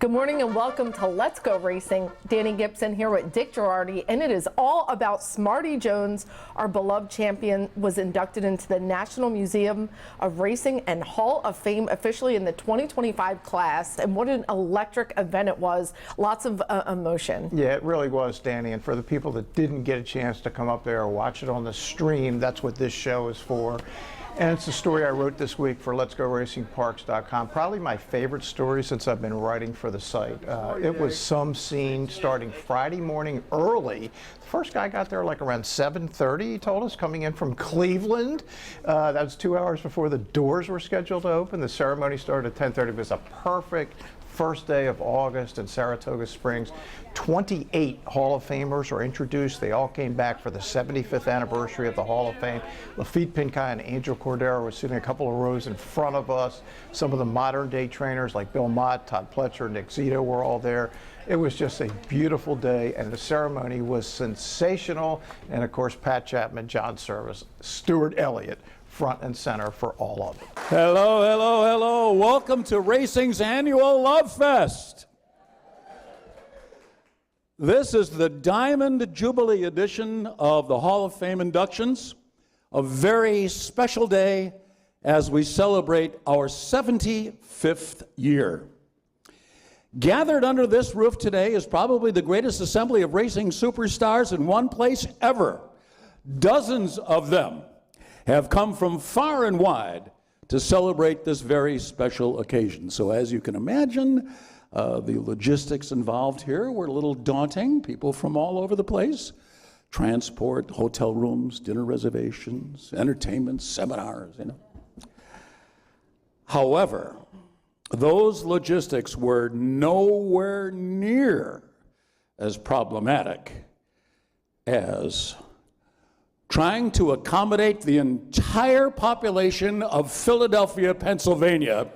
Good morning and welcome to Let's Go Racing. Dani Gibson here with Dick Jerardi, and it is all about Smarty Jones. Our beloved champion was inducted into the National Museum of Racing and Hall of Fame officially in the 2025 class. And what an electric event it was. Lots of emotion. Yeah, it really was, Dani. And for the people that didn't get a chance to come up there or watch it on the stream, that's what this show is for. And it's a story I wrote this week for LetsGoRacingParks.com. Probably my favorite story since I've been writing for the site. It was some scene starting Friday morning early. The first guy got there like around 7:30, he told us, coming in from Cleveland. That was 2 hours before the doors were scheduled to open. The ceremony started at 10:30. It was a perfect first day of August in Saratoga Springs. 28 Hall of Famers were introduced. They all came back for the 75th anniversary of the Hall of Fame. Lafitte Pincay and Angel Cordero were sitting a couple of rows in front of us. Some of the modern day trainers like Bill Mott, Todd Pletcher, Nick Zito were all there. It was just a beautiful day, and the ceremony was sensational. And of course, Pat Chapman, John Service, Stuart Elliott, front and center for all of it. Hello, hello, hello. Welcome to Racing's annual Love Fest. This is the Diamond Jubilee edition of the Hall of Fame inductions. A very special day as we celebrate our 75th year. Gathered under this roof today is probably the greatest assembly of racing superstars in one place ever. Dozens of them have come from far and wide to celebrate this very special occasion. So as you can imagine, the logistics involved here were a little daunting. People from all over the place. Transport, hotel rooms, dinner reservations, entertainment, seminars, you know. However, those logistics were nowhere near as problematic as trying to accommodate the entire population of Philadelphia, Pennsylvania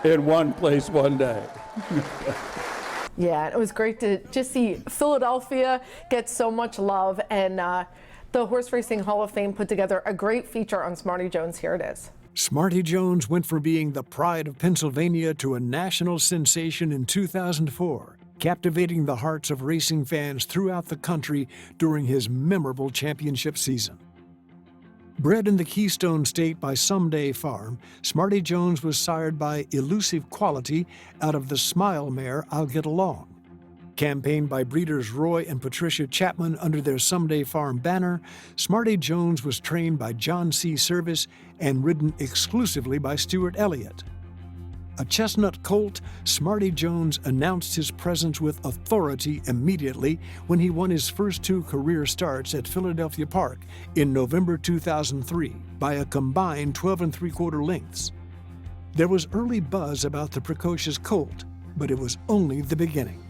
in one place one day. Yeah, it was great to just see Philadelphia get so much love, and the Horse Racing Hall of Fame put together a great feature on Smarty Jones. Here it is. Smarty Jones went from being the pride of Pennsylvania to a national sensation in 2004, captivating the hearts of racing fans throughout the country during his memorable championship season. Bred in the Keystone State by Someday Farm, Smarty Jones was sired by elusive quality out of the Smile mare I'll Get Along. Campaigned by breeders Roy and Patricia Chapman under their Someday Farm banner, Smarty Jones was trained by John C. Service and ridden exclusively by Stuart Elliott. A chestnut colt, Smarty Jones announced his presence with authority immediately when he won his first two career starts at Philadelphia Park in November 2003 by a combined 12 3/4 lengths. There was early buzz about the precocious colt, but it was only the beginning.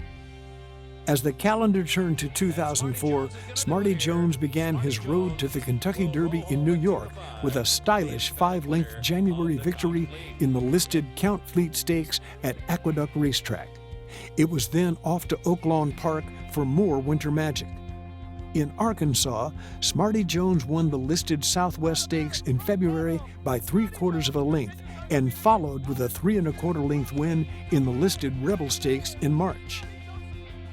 As the calendar turned to 2004, Smarty Jones began his road to the Kentucky Derby in New York with a stylish 5-length January victory in the listed Count Fleet Stakes at Aqueduct Racetrack. It was then off to Oaklawn Park for more winter magic. In Arkansas, Smarty Jones won the listed Southwest Stakes in February by 3/4 of a length and followed with a 3 1/4 length win in the listed Rebel Stakes in March.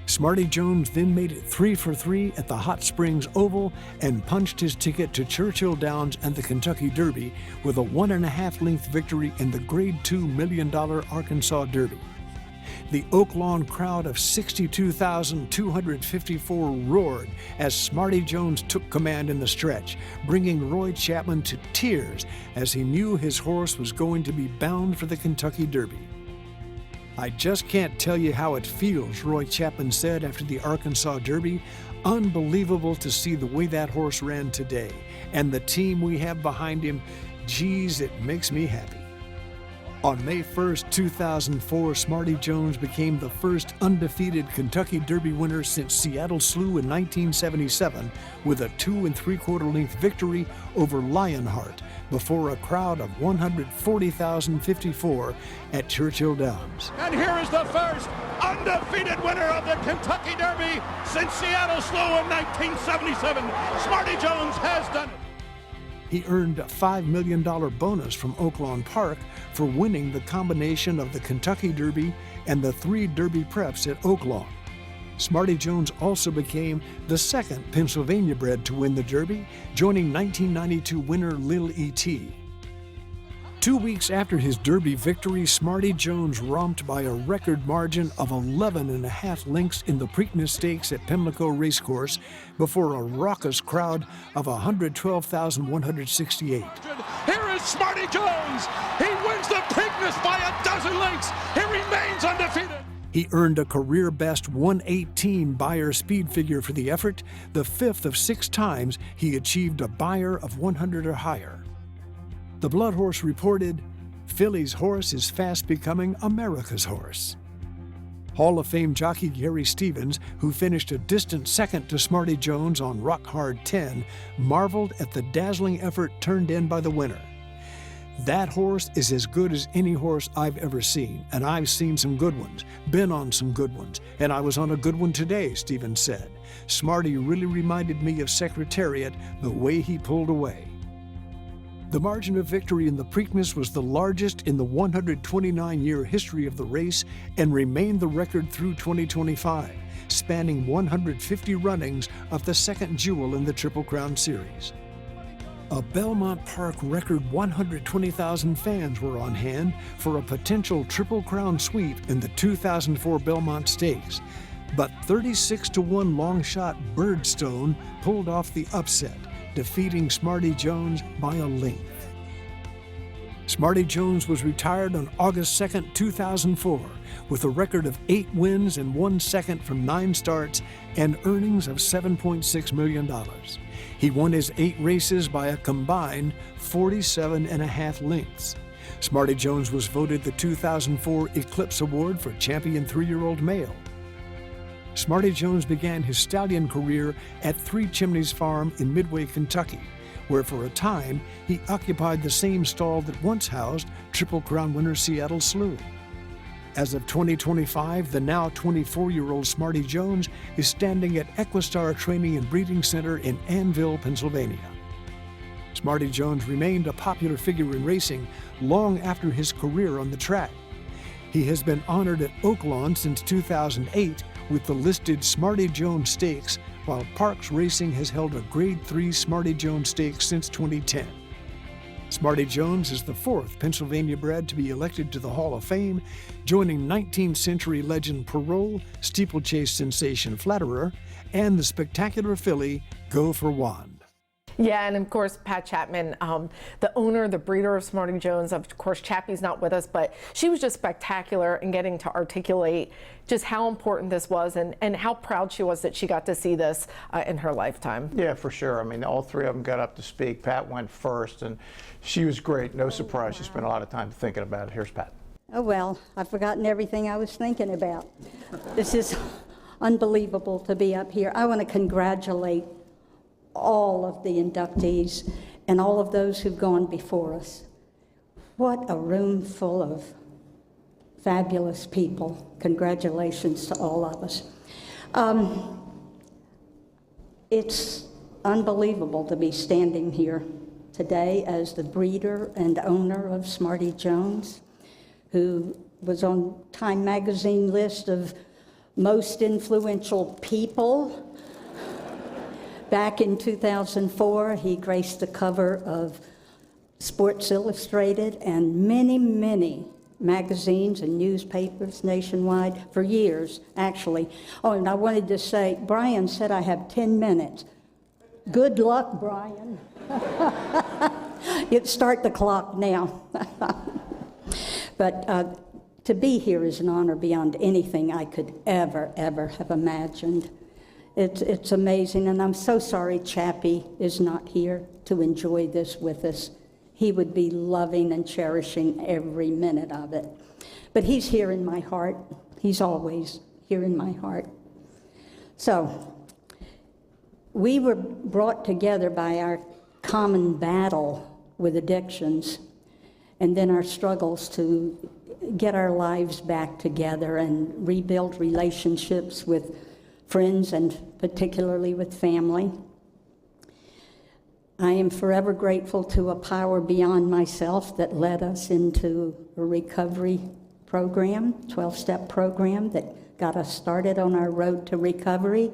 Smarty Jones then made it 3 for 3 at the Hot Springs Oval and punched his ticket to Churchill Downs and the Kentucky Derby with a 1 1/2 length victory in the Grade 2 $1 million Arkansas Derby. The Oaklawn crowd of 62,254 roared as Smarty Jones took command in the stretch, bringing Roy Chapman to tears as he knew his horse was going to be bound for the Kentucky Derby. "I just can't tell you how it feels," Roy Chapman said after the Arkansas Derby. "Unbelievable to see the way that horse ran today. And the team we have behind him, geez, it makes me happy." On May 1st, 2004, Smarty Jones became the first undefeated Kentucky Derby winner since Seattle Slew in 1977 with a 2 3/4 length victory over Lionheart before a crowd of 140,054 at Churchill Downs. And here is the first undefeated winner of the Kentucky Derby since Seattle Slew in 1977. Smarty Jones has done it. he earned a $5 million bonus from Oaklawn Park for winning the combination of the Kentucky Derby and the 3 Derby preps at Oaklawn. Smarty Jones also became the second Pennsylvania bred to win the Derby, joining 1992 winner Lil E.T. 2 weeks after his Derby victory, Smarty Jones romped by a record margin of 11.5 lengths in the Preakness Stakes at Pimlico Racecourse before a raucous crowd of 112,168. Here is Smarty Jones. He wins the Preakness by 12 lengths. He remains undefeated. He earned a career-best 118 Beyer speed figure for the effort, the 5th of 6 times he achieved a Beyer of 100 or higher. The Blood Horse reported, "Philly's horse is fast becoming America's horse." Hall of Fame jockey Gary Stevens, who finished a distant second to Smarty Jones on Rock Hard 10, marveled at the dazzling effort turned in by the winner. "That horse is as good as any horse I've ever seen, and I've seen some good ones, been on some good ones, and I was on a good one today," Stevens said. "Smarty really reminded me of Secretariat, the way he pulled away." The margin of victory in the Preakness was the largest in the 129-year history of the race and remained the record through 2025, spanning 150 runnings of the second jewel in the Triple Crown Series. A Belmont Park record 120,000 fans were on hand for a potential Triple Crown sweep in the 2004 Belmont Stakes, but 36-1 long shot Birdstone pulled off the upset, defeating Smarty Jones by a length. Smarty Jones was retired on August 2, 2004, with a record of 8 wins and 1 second from 9 starts and earnings of $7.6 million. He won his 8 races by a combined 47.5 lengths. Smarty Jones was voted the 2004 Eclipse Award for Champion 3-year-old Male. Smarty Jones began his stallion career at Three Chimneys Farm in Midway, Kentucky, where for a time he occupied the same stall that once housed Triple Crown winner Seattle Slew. As of 2025, the now 24-year-old Smarty Jones is standing at Equistar Training and Breeding Center in Annville, Pennsylvania. Smarty Jones remained a popular figure in racing long after his career on the track. He has been honored at Oaklawn since 2008 with the listed Smarty Jones Stakes, while Parks Racing has held a Grade 3 Smarty Jones Stakes since 2010. Smarty Jones is the 4th Pennsylvania bred to be elected to the Hall of Fame, joining 19th century legend Parole, steeplechase sensation Flatterer, and the spectacular filly Go for Wand. Yeah, and of course, Pat Chapman, the owner, the breeder of Smarty Jones. Of course, Chappie's not with us, but she was just spectacular in getting to articulate just how important this was and how proud she was that she got to see this in her lifetime. Yeah, for sure. I mean, all 3 of them got up to speak. Pat went first, and she was great. No surprise. She spent a lot of time thinking about it. Here's Pat. Oh, well, I've forgotten everything I was thinking about. This is unbelievable to be up here. I want to congratulate all of the inductees and all of those who've gone before us. What a room full of fabulous people. Congratulations to all of us. It's unbelievable to be standing here today as the breeder and owner of Smarty Jones, who was on Time magazine list of most influential people. Back in 2004, he graced the cover of Sports Illustrated and many, many magazines and newspapers nationwide for years, actually. Oh, and I wanted to say, Brian said I have 10 minutes. Good luck, Brian. You start the clock now. But to be here is an honor beyond anything I could ever have imagined. It's amazing, and I'm so sorry Chappie is not here to enjoy this with us. He would be loving and cherishing every minute of it. But he's here in my heart. He's always here in my heart. So, we were brought together by our common battle with addictions, and then our struggles to get our lives back together and rebuild relationships with friends and particularly with family. I am forever grateful to a power beyond myself that led us into a recovery program, 12-step program that got us started on our road to recovery.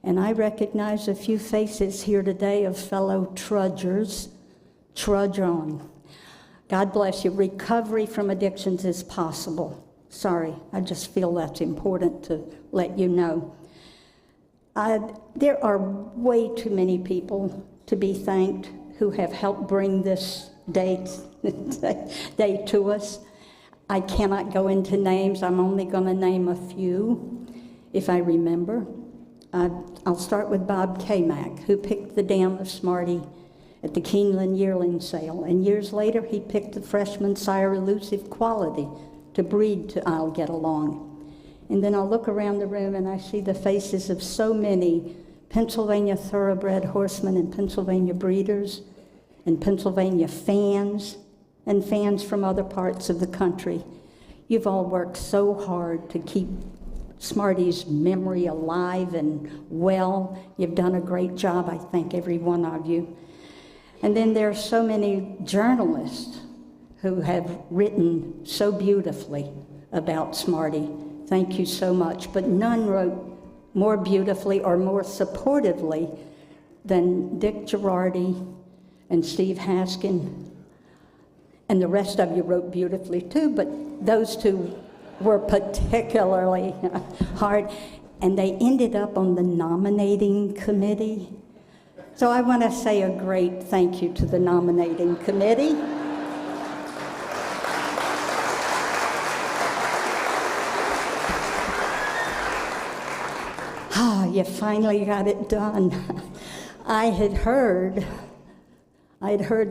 And I recognize a few faces here today of fellow trudgers. Trudge on. God bless you. Recovery from addictions is possible. Sorry, I just feel that's important to let you know. There are way too many people to be thanked who have helped bring this day to us. I cannot go into names. I'm only going to name a few if I remember. I'll start with Bob Kamak, who picked the dam of Smarty at the Keeneland yearling sale, and years later he picked the freshman sire elusive quality to breed to I'll Get Along. And then I'll look around the room and I see the faces of so many Pennsylvania thoroughbred horsemen and Pennsylvania breeders and Pennsylvania fans and fans from other parts of the country. You've all worked so hard to keep Smarty's memory alive and well. You've done a great job. I thank every one of you. And then there are so many journalists who have written so beautifully about Smarty. Thank you so much. But none wrote more beautifully or more supportively than Dick Jerardi and Steve Haskin. And the rest of you wrote beautifully too, but those two were particularly hard. And they ended up on the nominating committee. So I want to say a great thank you to the nominating committee. You finally got it done. I had heard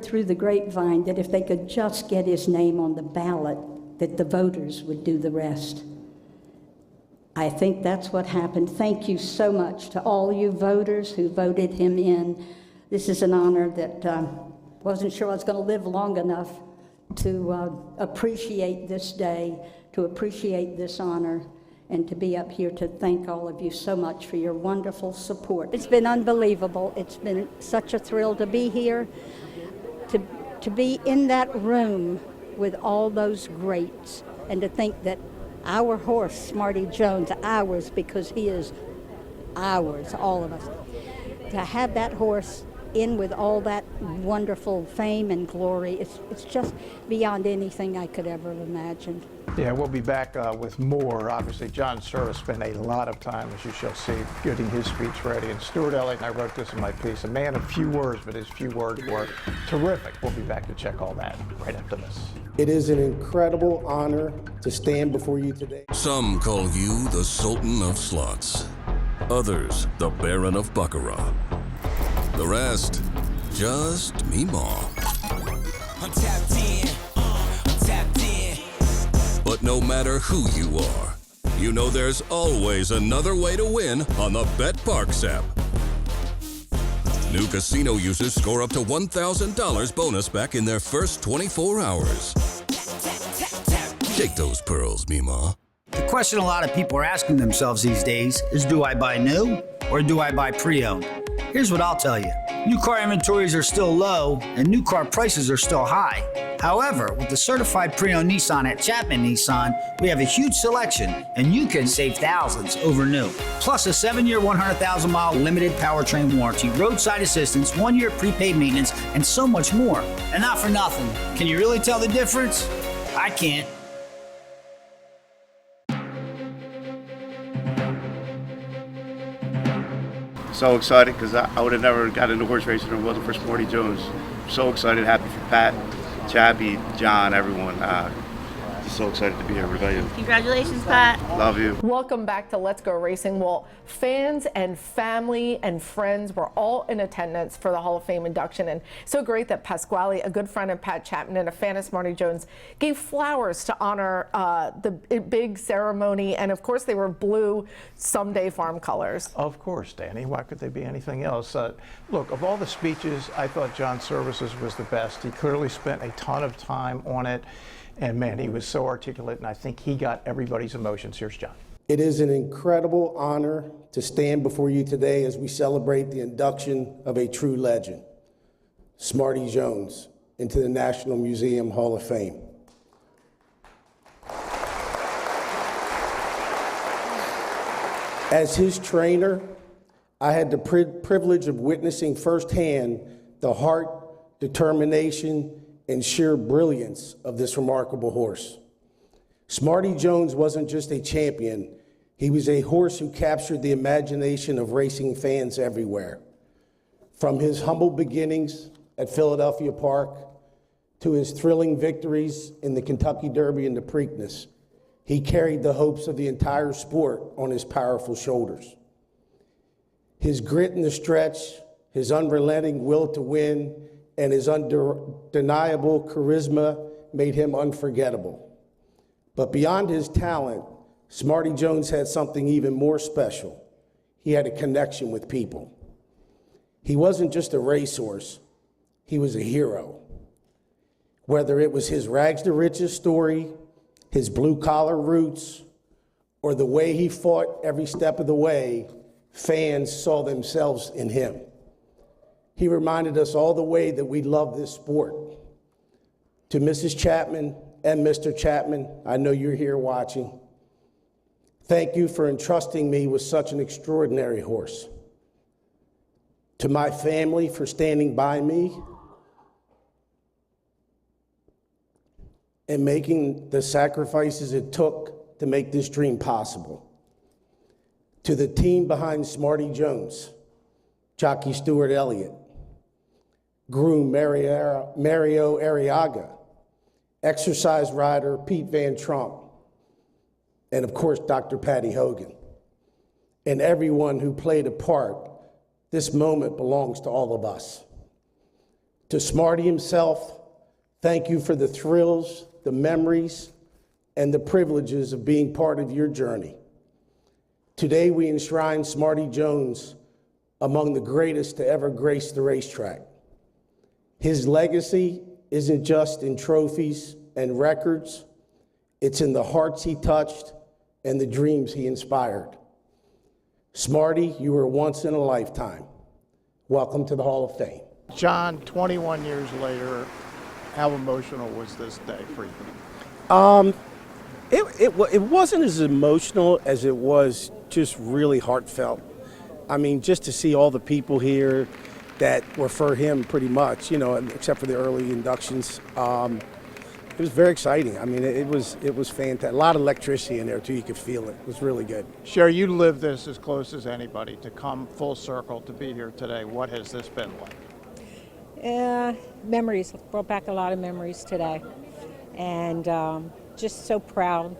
through the grapevine that if they could just get his name on the ballot, that the voters would do the rest. I think that's what happened. Thank you so much to all you voters who voted him in. This is an honor that wasn't sure I was going to live long enough to appreciate this day, to appreciate this honor, and to be up here to thank all of you so much for your wonderful support. It's been unbelievable. It's been such a thrill to be here, to be in that room with all those greats, and to think that our horse, Smarty Jones, ours, because he is ours, all of us, to have that horse in with all that wonderful fame and glory, it's just beyond anything I could ever have imagined. Yeah, we'll be back with more. Obviously, John Service spent a lot of time, as you shall see, getting his speech ready. And Stuart Elliott, and I wrote this in my piece, a man of few words, but his few words were terrific. We'll be back to check all that right after this. It is an incredible honor to stand before you today. Some call you the Sultan of Slots. Others, the Baron of Baccarat. The rest, just Meemaw. I'm tapped in. I'm tapped in. But no matter who you are, you know there's always another way to win on the Bet Parks app. New casino users score up to $1,000 bonus back in their first 24 hours. Shake those pearls, Meemaw. The question a lot of people are asking themselves these days is, do I buy new or do I buy pre-owned? Here's what I'll tell you. New car inventories are still low and new car prices are still high. However, with the certified pre-owned Nissan at Chapman Nissan, we have a huge selection and you can save thousands over new. Plus a 7-year, 100,000-mile limited powertrain warranty, roadside assistance, 1-year prepaid maintenance, and so much more. And not for nothing. Can you really tell the difference? I can't. So excited because I would have never got into horse racing if it wasn't for Smarty Jones. So excited, happy for Pat, Chappie, John, everyone. Just so excited to be here. What about you? Congratulations, Pat. Love you. Welcome back to Let's Go Racing. Well, fans and family and friends were all in attendance for the Hall of Fame induction, and so great that Pasquale, a good friend of Pat Chapman and a fan of Smarty Jones, gave flowers to honor the big ceremony, and of course they were blue Someday Farm colors. Of course, Danny. Why could they be anything else? Look, of all the speeches, I thought John Service's was the best. He clearly spent a ton of time on it. And man, he was so articulate, and I think he got everybody's emotions. Here's John. It is an incredible honor to stand before you today as we celebrate the induction of a true legend. Smarty Jones into the National Museum Hall of Fame. As his trainer, I had the privilege of witnessing firsthand the heart, determination, and sheer brilliance of this remarkable horse. Smarty Jones wasn't just a champion, he was a horse who captured the imagination of racing fans everywhere. From his humble beginnings at Philadelphia Park to his thrilling victories in the Kentucky Derby and the Preakness, he carried the hopes of the entire sport on his powerful shoulders. His grit in the stretch, his unrelenting will to win, and his undeniable charisma made him unforgettable. But beyond his talent, Smarty Jones had something even more special. He had a connection with people. He wasn't just a racehorse, he was a hero. Whether it was his rags to riches story, his blue-collar roots, or the way he fought every step of the way, fans saw themselves in him. He reminded us all the way that we love this sport. To Mrs. Chapman and Mr. Chapman, I know you're here watching. Thank you for entrusting me with such an extraordinary horse. To my family for standing by me and making the sacrifices it took to make this dream possible. To the team behind Smarty Jones, jockey Stuart Elliott, groom Mario Arriaga, exercise rider Pete Van Trump, and of course, Dr. Patty Hogan. And everyone who played a part, this moment belongs to all of us. To Smarty himself, thank you for the thrills, the memories, and the privileges of being part of your journey. Today, we enshrine Smarty Jones among the greatest to ever grace the racetrack. His legacy isn't just in trophies and records, it's in the hearts he touched and the dreams he inspired. Smarty, you were once in a lifetime. Welcome to the Hall of Fame. John, 21 years later, how emotional was this day for you? It wasn't as emotional as it was just really heartfelt. I mean, just to see all the people here that were for him pretty much, you know, except for the early inductions. It was very exciting. I mean, it was fantastic. A lot of electricity in there too, you could feel it. It was really good. Sherry, you lived this as close as anybody. To come full circle to be here today, what has this been like? Memories, brought back a lot of memories today. And just so proud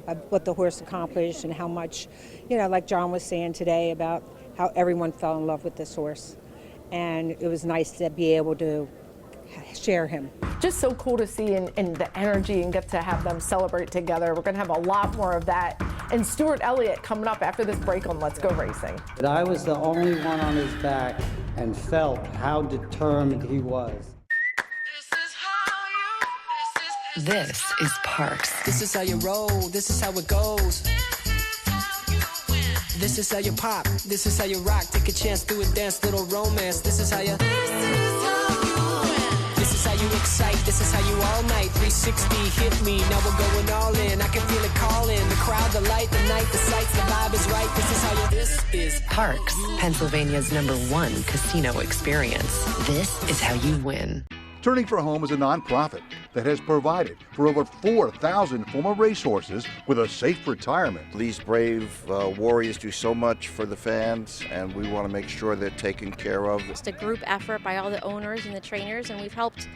of what the horse accomplished and how much, you know, like John was saying today about how everyone fell in love with this horse. And it was nice to be able to share him. Just so cool to see and the energy and get to have them celebrate together. We're going to have a lot more of that. And Stuart Elliott coming up after this break on Let's Go Racing. But I was the only one on his back and felt how determined he was. This is Parks. This is how you roll, this is how it goes. This is how you pop, this is how you rock. Take a chance, do a dance, little romance. This is how you. This is how you excite, this is how you all night. 360 hit me, now we're going all in. I can feel it calling, the crowd, the light, the night, the sights, the vibe is right. This is how you. This is Parks, Pennsylvania's #1 casino experience. This is how you win. Turning for Home is a nonprofit that has provided for over 4,000 former racehorses with a safe retirement. These brave warriors do so much for the fans, and we want to make sure they're taken care of. It's a group effort by all the owners and the trainers, and we've helped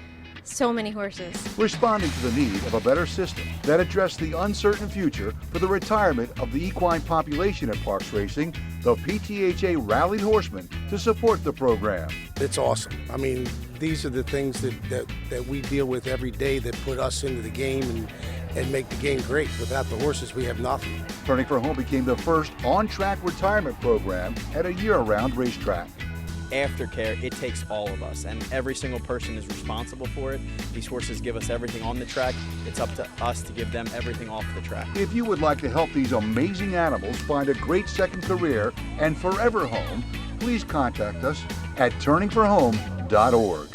so many horses. Responding to the need of a better system that addressed the uncertain future for the retirement of the equine population at Parks Racing, the PTHA rallied horsemen to support the program. It's awesome. I mean, these are the things that we deal with every day that put us into the game and make the game great. Without the horses, we have nothing. Turning for Home became the first on-track retirement program at a year-round racetrack. Aftercare, it takes all of us, and every single person is responsible for it. These horses give us everything on the track. It's up to us to give them everything off the track. If you would like to help these amazing animals find a great second career and forever home, please contact us at turningforhome.org.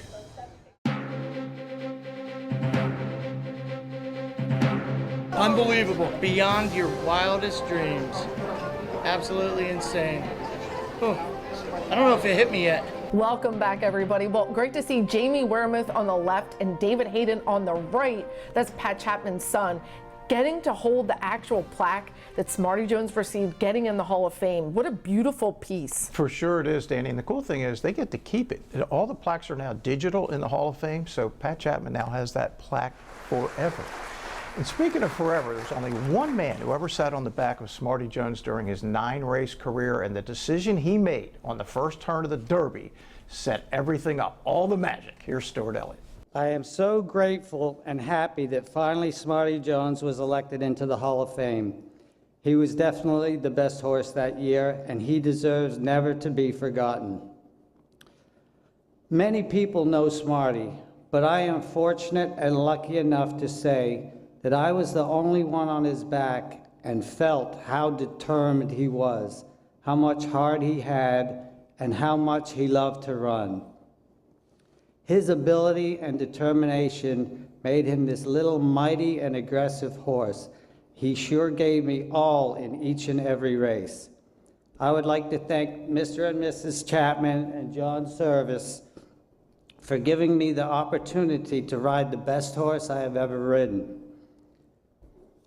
Unbelievable. Beyond your wildest dreams. Absolutely insane. Oh, I don't know if it hit me yet. Welcome back, everybody. Well, great to see Jamie Weremuth on the left and David Hayden on the right. That's Pat Chapman's son. Getting to hold the actual plaque that Smarty Jones received, getting in the Hall of Fame. What a beautiful piece. For sure it is, Danny. And the cool thing is they get to keep it. All the plaques are now digital in the Hall of Fame, so Pat Chapman now has that plaque forever. And speaking of forever, there's only one man who ever sat on the back of Smarty Jones during his 9-race career, and the decision he made on the first turn of the Derby set everything up, all the magic. Here's Stuart Elliott. I am so grateful and happy that finally Smarty Jones was elected into the Hall of Fame. He was definitely the best horse that year, and he deserves never to be forgotten. Many people know Smarty, but I am fortunate and lucky enough to say that I was the only one on his back and felt how determined he was, how much heart he had, and how much he loved to run. His ability and determination made him this little mighty and aggressive horse. He sure gave me all in each and every race. I would like to thank Mr. and Mrs. Chapman and John Service for giving me the opportunity to ride the best horse I have ever ridden.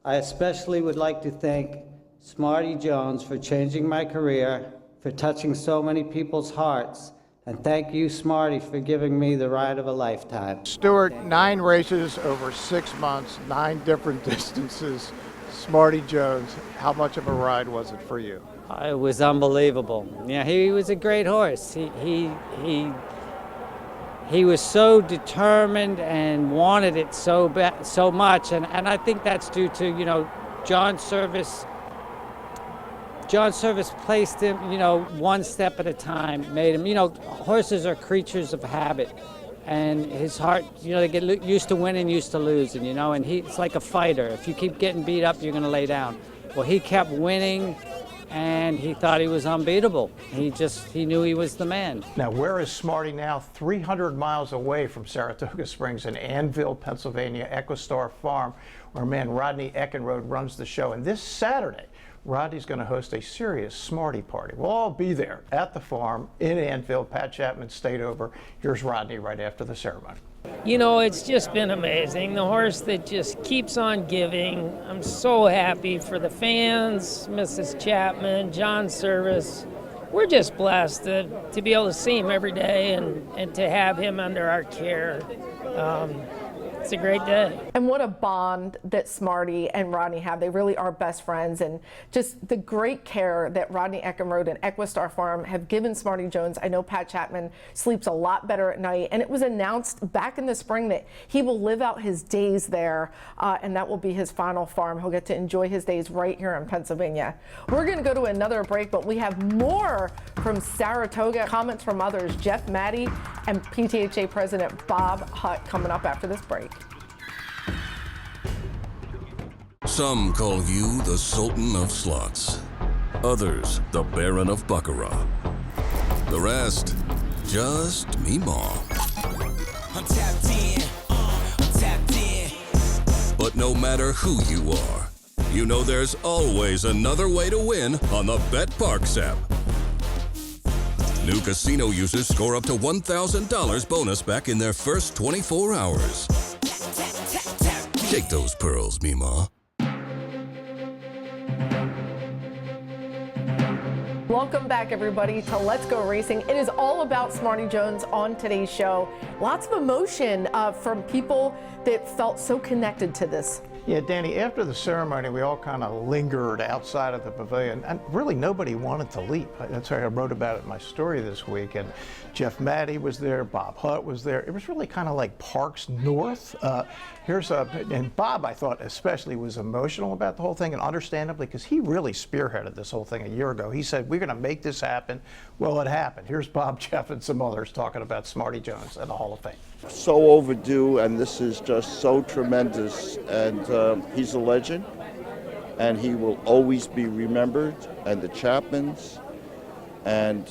I especially would like to thank Smarty Jones for changing my career, for touching so many people's hearts, and thank you, Smarty, for giving me the ride of a lifetime. Stuart, 9 races over 6 months, 9 different distances. Smarty Jones, how much of a ride was it for you? It was unbelievable. Yeah, he was a great horse. He was so determined and wanted it so much, and I think that's due to, John Service. John Service placed him, one step at a time, made him, horses are creatures of habit. And his heart, they get used to winning, used to losing, and he's like a fighter. If you keep getting beat up, you're going to lay down. Well, he kept winning, and he thought he was unbeatable. He knew he was the man. Now, where is Smarty now? 300 miles away from Saratoga Springs in Annville, Pennsylvania, Equistar Farm, where man Rodney Eckenrode runs the show. And this Saturday, Rodney's going to host a serious Smarty party. We'll all be there at the farm in Annville. Pat Chapman stayed over. Here's Rodney right after the ceremony. It's just been amazing. The horse that just keeps on giving. I'm so happy for the fans, Mrs. Chapman, John Service. We're just blessed to be able to see him every day and to have him under our care. It's a great day. And what a bond that Smarty and Rodney have. They really are best friends, and just the great care that Rodney Eckenrode and Equistar Farm have given Smarty Jones. I know Pat Chapman sleeps a lot better at night, and it was announced back in the spring that he will live out his days there, and that will be his final farm. He'll get to enjoy his days right here in Pennsylvania. We're going to go to another break, but we have more from Saratoga, comments from others, Jeff Maddie and PTHA President Bob Hutt, coming up after this break. Some call you the Sultan of Slots. Others, the Baron of Baccarat. The rest, just Meemaw. I'm tapped in, I'm tapped in. But no matter who you are, you know there's always another way to win on the Bet Parks app. New casino users score up to $1,000 bonus back in their first 24 hours. Take those pearls, Meemaw. Welcome back, everybody, to Let's Go Racing. It is all about Smarty Jones on today's show. Lots of emotion from people that felt so connected to this. Yeah, Danny, after the ceremony, we all kind of lingered outside of the pavilion, and really nobody wanted to leave. That's why I wrote about it in my story this week. And Jeff Maddie was there, Bob Hutt was there. It was really kind of like Parks North. And Bob, I thought especially, was emotional about the whole thing, and understandably, because he really spearheaded this whole thing a year ago. He said, we're going to make this happen. Well, it happened. Here's Bob, Jeff, and some others talking about Smarty Jones and the Hall of Fame. So overdue, and this is just so tremendous, and he's a legend, and he will always be remembered, and the Chapmans, and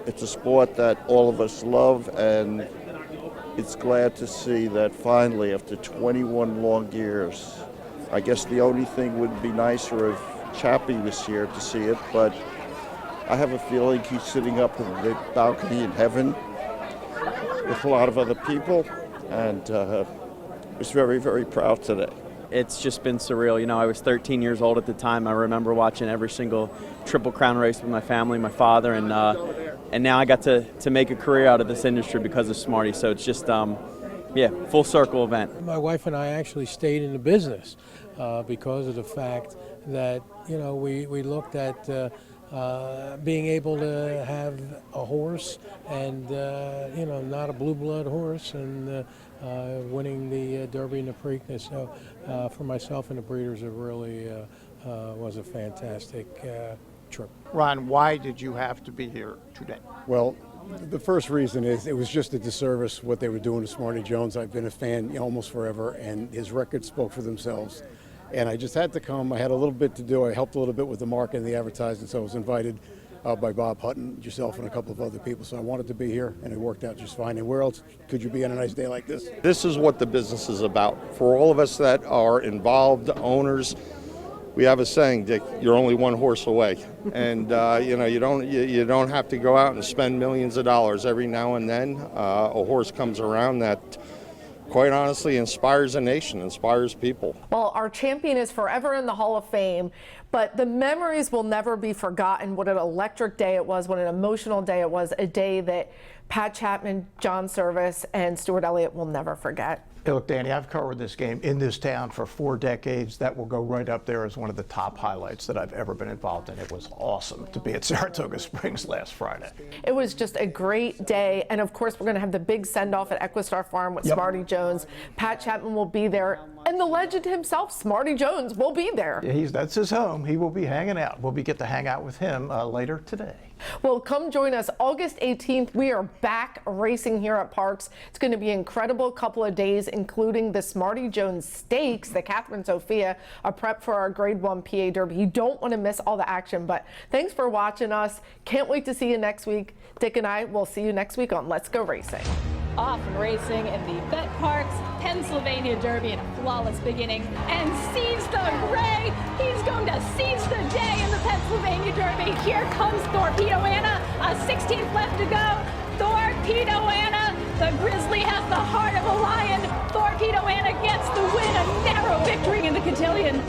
it's a sport that all of us love, and it's glad to see that finally, after 21 long years, I guess the only thing would be nicer if Chappie was here to see it, but I have a feeling he's sitting up in the balcony in heaven with a lot of other people, and was very, very proud today. It's just been surreal. You know, I was 13 years old at the time. I remember watching every single Triple Crown race with my family, my father, and now I got to make a career out of this industry because of Smarty. So it's just, yeah, full circle event. My wife and I actually stayed in the business because of the fact that, you know, we looked at being able to have a horse and, you know, not a blue blood horse, and winning the Derby and the Preakness. So for myself and the breeders, it really was a fantastic trip. Ron, why did you have to be here today? Well, the first reason is it was just a disservice what they were doing to Smarty Jones. I've been a fan, you know, almost forever, and his records spoke for themselves. And I just had to come. I had a little bit to do. I helped a little bit with the marketing, the advertising, so I was invited by Bob Hutton, yourself, and a couple of other people. So I wanted to be here, and it worked out just fine. And where else could you be on a nice day like this? This is what the business is about. For all of us that are involved, owners, we have a saying, Dick, you're only one horse away. And you know, you don't have to go out and spend millions of dollars. Every now and then a horse comes around that, quite honestly, inspires a nation, inspires people. Well, our champion is forever in the Hall of Fame, but the memories will never be forgotten. What an electric day it was, what an emotional day it was, a day that Pat Chapman, John Service, and Stuart Elliott will never forget. Hey, look, Danny, I've covered this game in this town for 4 decades. That will go right up there as one of the top highlights that I've ever been involved in. It was awesome to be at Saratoga Springs last Friday. It was just a great day, and of course we're going to have the big send-off at Equistar Farm with Smarty Jones. Pat Chapman will be there, and the legend himself, Smarty Jones, will be there. Yeah, that's his home. He will be hanging out. We'll get to hang out with him later today. Well, come join us August 18th. We are back racing here at Parks. It's going to be an incredible couple of days, including the Smarty Jones Stakes, the Catherine Sophia, a prep for our Grade 1 PA Derby. You don't want to miss all the action, but thanks for watching us. Can't wait to see you next week. Dick and I will see you next week on Let's Go Racing. Off and racing in the Bet Parks Pennsylvania Derby in a flawless beginning, and seize the gray. He's going to seize the day in the Pennsylvania Derby. Here comes Torpedo Anna, a 16th left to go. Torpedo Anna, the Grizzly has the heart of a lion. Torpedo Anna gets the win, a narrow victory in the cotillion.